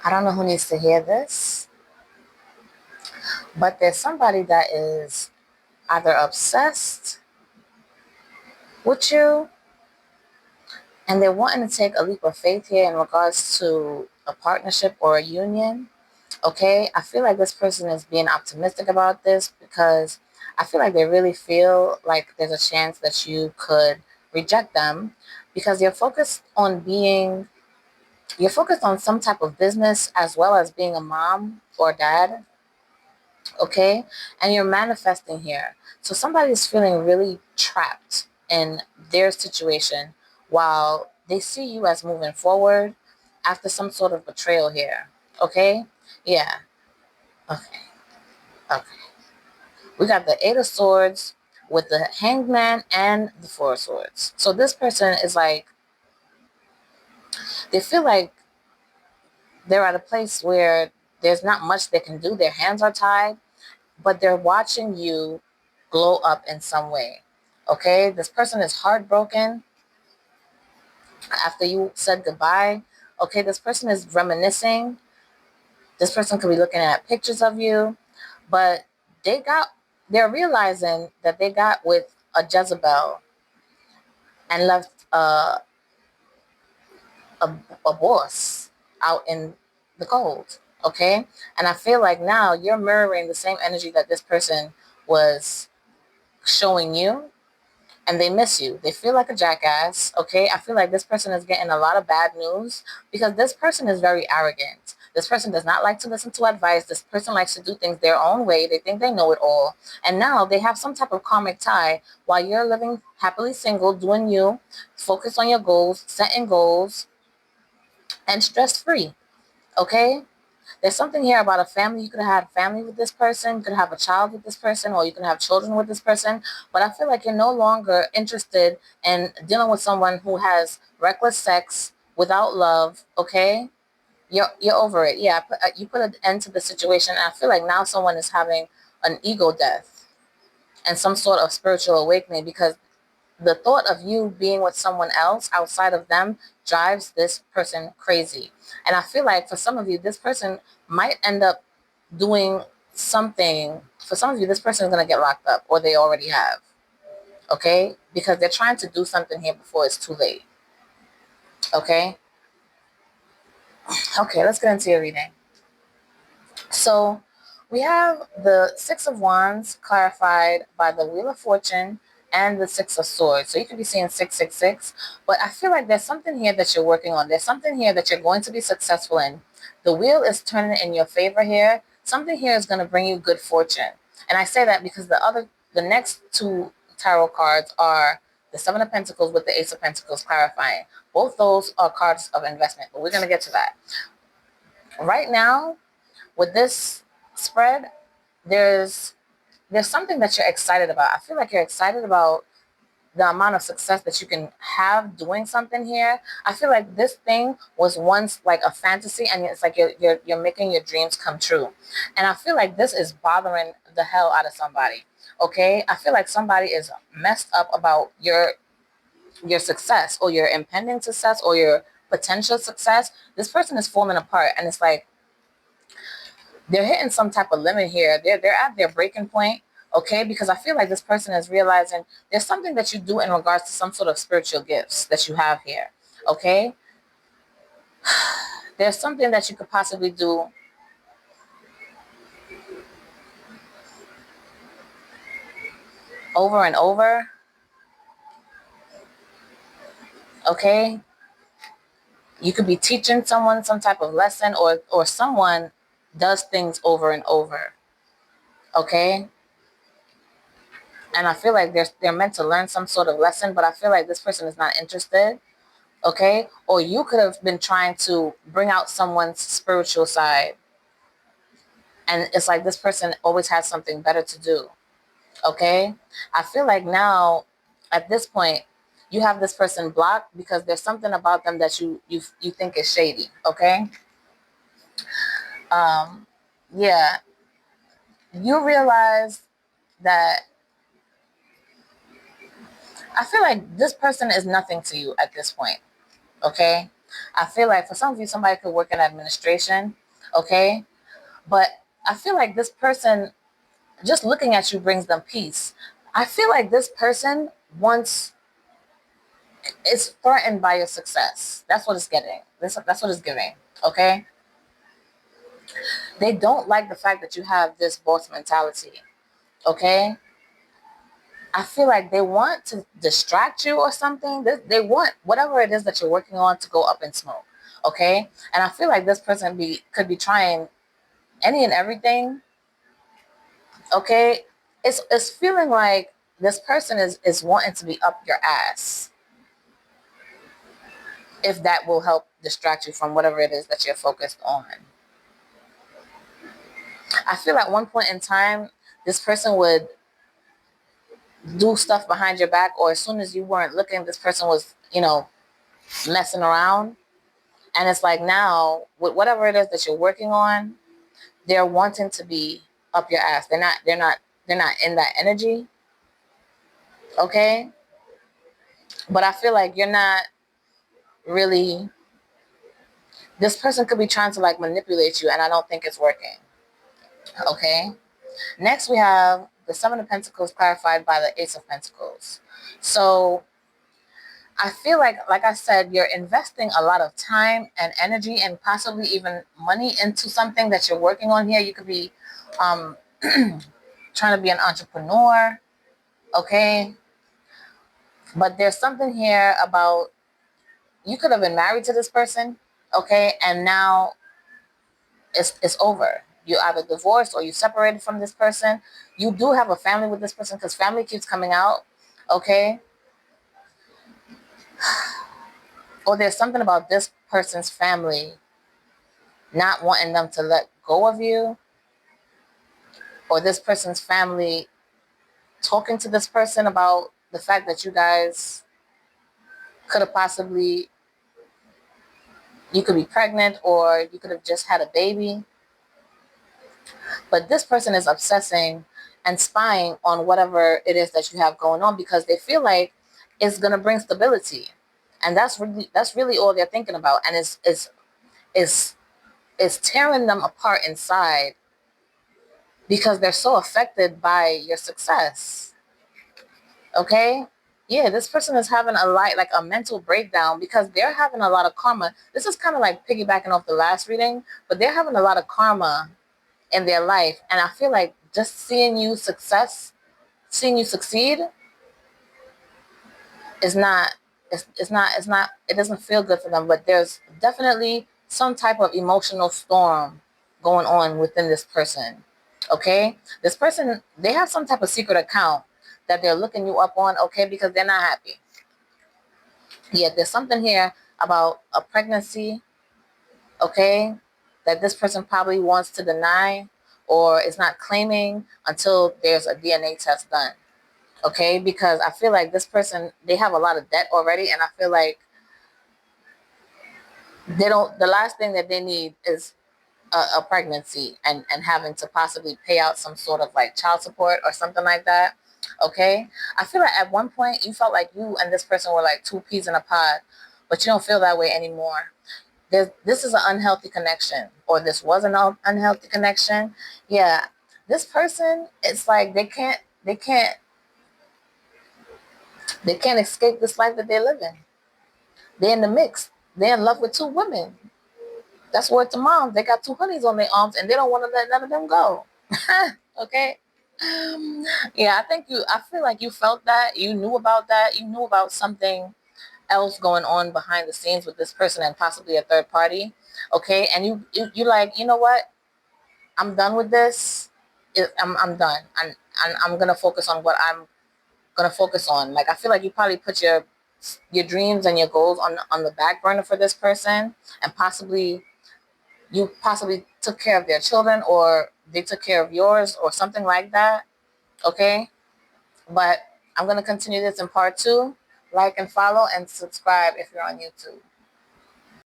I don't know who needs to hear this, but there's somebody that is either obsessed with you and they're wanting to take a leap of faith here in regards to a partnership or a union. Okay, I feel like this person is being optimistic about this because I feel like they really feel like there's a chance that you could reject them because you're focused on some type of business as well as being a mom or dad. Okay, and you're manifesting here, so somebody is feeling really trapped in their situation while they see you as moving forward after some sort of betrayal here. Okay, yeah, okay, okay. We got the Eight of Swords with the Hangman and the Four of Swords. So this person is like, they feel like they're at a place where there's not much they can do. Their hands are tied, but they're watching you glow up in some way. Okay, this person is heartbroken after you said goodbye. Okay, this person is reminiscing. This person could be looking at pictures of you, but they got, they're realizing that they got with a Jezebel and left a, a boss out in the cold. Okay, and I feel like now you're mirroring the same energy that this person was showing you, and they miss you. They feel like a jackass. Okay, I feel like this person is getting a lot of bad news because this person is very arrogant. This person does not like to listen to advice. This person likes to do things their own way. They think they know it all. And now they have some type of karmic tie while you're living happily single, doing you, focus on your goals, setting goals, and stress free. Okay? There's something here about a family. You could have had a family with this person, you could have a child with this person, or you can have children with this person. But I feel like you're no longer interested in dealing with someone who has reckless sex without love. Okay, you're over it. Yeah, you put an end to the situation. And I feel like now someone is having an ego death and some sort of spiritual awakening because the thought of you being with someone else outside of them drives this person crazy. And I feel like for some of you, this person might end up doing something. For some of you, this person is going to get locked up, or they already have. Okay? Because they're trying to do something here before it's too late. Okay? Okay, let's get into your reading. So we have the Six of Wands clarified by the Wheel of Fortune and the Six of Swords. So you could be seeing 666, but I feel like there's something here that you're working on. There's something here that you're going to be successful in. The wheel is turning in your favor here. Something here is going to bring you good fortune. And I say that because the next two tarot cards are the Seven of Pentacles with the Ace of Pentacles clarifying. Both those are cards of investment, but we're going to get to that. Right now, with this spread, there's something that you're excited about. I feel like you're excited about the amount of success that you can have doing something here. I feel like this thing was once like a fantasy, and it's like you're making your dreams come true. And I feel like this is bothering the hell out of somebody. Okay, I feel like somebody is messed up about your success or your impending success or your potential success. This person is falling apart, and it's like they're hitting some type of limit here. They're at their breaking point, okay? Because I feel like this person is realizing there's something that you do in regards to some sort of spiritual gifts that you have here, okay? There's something that you could possibly do over and over, okay? You could be teaching someone some type of lesson, or someone does things over and over, okay? And I feel like they're meant to learn some sort of lesson, but I feel like this person is not interested. Okay, or you could have been trying to bring out someone's spiritual side, and it's like this person always has something better to do. Okay, I feel like now at this point you have this person blocked because there's something about them that you think is shady. Okay, um yeah, you realize that I feel like this person is nothing to you at this point. Okay, I feel like for some of you, somebody could work in administration, okay? But I feel like this person, just looking at you brings them peace. I feel like this person wants, is threatened by your success. That's what it's getting. That's what it's giving, okay? They don't like the fact that you have this boss mentality, okay? I feel like they want to distract you or something. They want whatever it is that you're working on to go up in smoke, okay? And I feel like this person could be trying any and everything, okay? It's feeling like this person is wanting to be up your ass, if that will help distract you from whatever it is that you're focused on. I feel at one point in time, this person would do stuff behind your back, or as soon as you weren't looking, this person was, messing around. And it's like now, with whatever it is that you're working on, they're wanting to be up your ass. They're not in that energy. Okay? But I feel like you're not really, this person could be trying to like manipulate you, and I don't think it's working. Okay? Next, we have the Seven of Pentacles clarified by the Ace of Pentacles. So I feel like I said, you're investing a lot of time and energy and possibly even money into something that you're working on here. You could be um, trying to be an entrepreneur, okay? But there's something here about, you could have been married to this person, okay? And now it's over. You either divorced or you separated from this person. You do have a family with this person because family keeps coming out, okay? Or there's something about this person's family not wanting them to let go of you, or this person's family talking to this person about the fact that you guys could have possibly, you could be pregnant or you could have just had a baby. But this person is obsessing and spying on whatever it is that you have going on because they feel like it's going to bring stability. And that's really all they're thinking about. And it's tearing them apart inside because they're so affected by your success. Okay? Yeah, this person is having like a mental breakdown because they're having a lot of karma. This is kind of like piggybacking off the last reading, but they're having a lot of karma in their life. And I feel like just seeing you succeed is not, it doesn't feel good for them. But there's definitely some type of emotional storm going on within this person. Okay? This person, they have some type of secret account that they're looking you up on, okay, because they're not happy. Yeah, there's something here about a pregnancy, okay, that this person probably wants to deny or is not claiming until there's a DNA test done, okay, because I feel like this person, they have a lot of debt already, and I feel like the last thing that they need is a pregnancy and having to possibly pay out some sort of like child support or something like that. Okay. I feel like at one point you felt like you and this person were like two peas in a pod, but you don't feel that way anymore. This is an unhealthy connection, or this was an unhealthy connection. Yeah. This person, it's like they can't escape this life that they're living. They're in the mix. They're in love with two women. That's word to mom. They got two honeys on their arms and they don't want to let none of them go. Okay. Yeah, I feel like you felt that. You knew about that. You knew about something else going on behind the scenes with this person and possibly a third party. Okay. And you like, you know what? I'm done with this. I'm done. I'm going to focus on what I'm going to focus on. Like, I feel like you probably put your dreams and your goals on the back burner for this person, and you possibly took care of their children or they took care of yours or something like that. Okay. But I'm going to continue this in part 2. Like and follow and subscribe if you're on YouTube.